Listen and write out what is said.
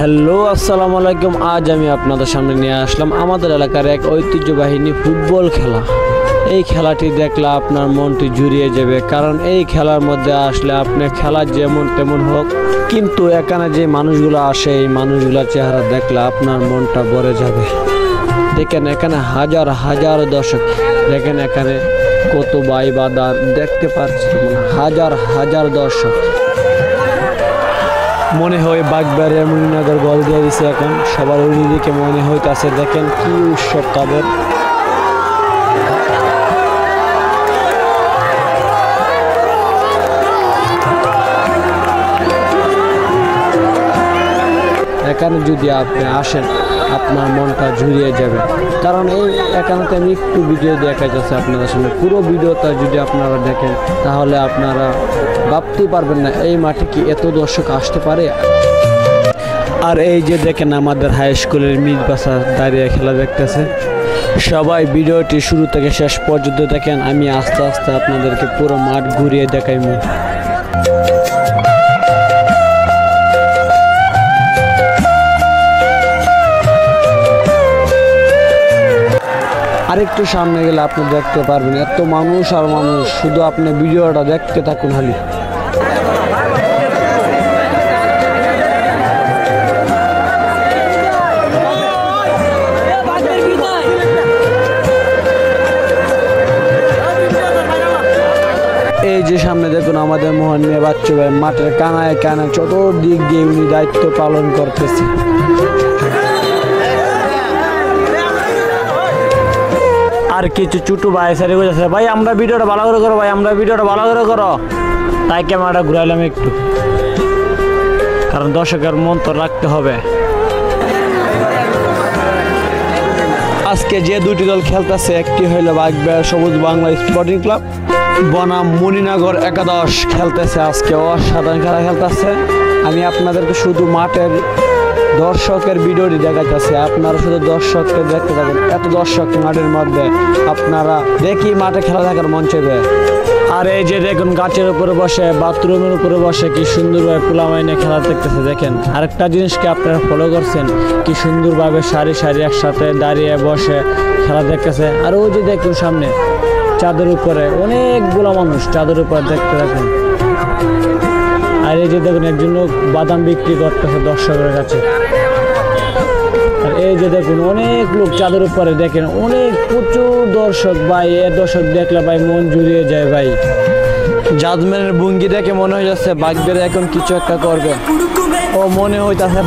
Hello আসসালামু আলাইকুম। আজ আমি আপনাদের সামনে নিয়ে আসলাম আমাদের এলাকার এক ঐতিহ্যবাহী ফুটবল খেলা। এই খেলাটি দেখলে আপনার মনটি জুড়িয়ে যাবে, কারণ এই খেলার মধ্যে আসলে আপনি খেলা যেমন তেমন হোক, কিন্তু এখানে যে মানুষগুলো আসে এই মানুষগুলোর চেহারা দেখলে আপনার মনটা ভরে যাবে। দেখেন এখানে হাজার হাজার দর্শক, দেখেন এখানে কত ভাই বাদার দেখতে পাচ্ছি, হাজার হাজার দর্শক। মনে হয় বাগবাড়ি মুনিনগর গোল দিয়ে দিছে, এখন সবার ওইদিকে মনে হইতাছে। দেখেন কি উৎসব তাদের। এখানে যদি আপনি আসেন আপনার মনটা জুড়িয়ে যাবে, কারণ এই এখানে আমি একটু ভিডিও দেখা যাচ্ছে আপনাদের সামনে। পুরো ভিডিওটা যদি আপনারা দেখেন তাহলে আপনারা ভাবতেই পারবেন না এই মাঠে কি এত দর্শক আসতে পারে। আর এই যে দেখেন আমাদের হাই স্কুলের মিজ বাসা দাঁড়িয়ে খেলা দেখতেছে। সবাই ভিডিওটি শুরু থেকে শেষ পর্যন্ত দেখেন, আমি আস্তে আস্তে আপনাদেরকে পুরো মাঠ ঘুরিয়ে দেখাইব। আরেকটু সামনে গেলে আপনি দেখতে পারবেন এত মানুষ আর মানুষ, শুধু আপনি ভিডিওটা দেখতে থাকুন খালি। এই যে সামনে দেখুন আমাদের মোহন মিয়া বাচ্চু ভাই মাঠের কানায় কানায় চতুর্দিক দিয়ে উনি দায়িত্ব পালন করতেছে। আর কিছু ছোটো ভাই সারি বলেছে, ভাই আমরা ভিডিওটা ভালো করে করো, ভাই আমরা ভিডিওটা ভালো করে করো। তাই ক্যামেরাটা ঘুরাইলাম একটু, কারণ দর্শকের মন তো রাখতে হবে। আজকে যে দুটি দল খেলতেছে, একটি হইল বাগবাড়ি সবুজ বাংলা স্পোর্টিং ক্লাব বনাম মুনিনগর একাদশ খেলতেছে। আজকে অসাধারণ খেলা খেলতেছে। আমি আপনাদেরকে শুধু মাঠের দর্শকের ভিডিওটি দেখাচ্ছি, আপনারা শুধু দর্শককে দেখতে থাকুন। এত দর্শক মাঠের মধ্যে, আপনারা দেখি মাঠে খেলা দেখার মন চাইবে। আর এই যে দেখুন গাছের উপরে বসে, বাথরুমের উপরে বসে কি সুন্দরভাবে পোলা মাইনে খেলা দেখতেছে। দেখেন আরেকটা জিনিসকে আপনারা ফলো করছেন, কি সুন্দরভাবে সারি সারি একসাথে দাঁড়িয়ে বসে খেলা দেখতেছে। আর ওই যে দেখুন সামনে চাঁদের উপরে অনেকগুলো মানুষ চাঁদের উপরে দেখতে থাকুন। আর এই যে দেখুন একজন লোক বাদাম বিক্রি করতেছে দর্শকের কাছে। আর এই যে দেখুন অনেক লোক চাঁদের উপরে, দেখেন অনেক প্রচুর দর্শক ভাই। এ দর্শক দেখলে ভাই মন জুড়িয়ে যায় ভাই। জাজম্যানের ভঙ্গি দেখে মনে হয়ে যাচ্ছে বাগবাড়ি এখন কিছু একটা করবে, ও মনে হইতাছে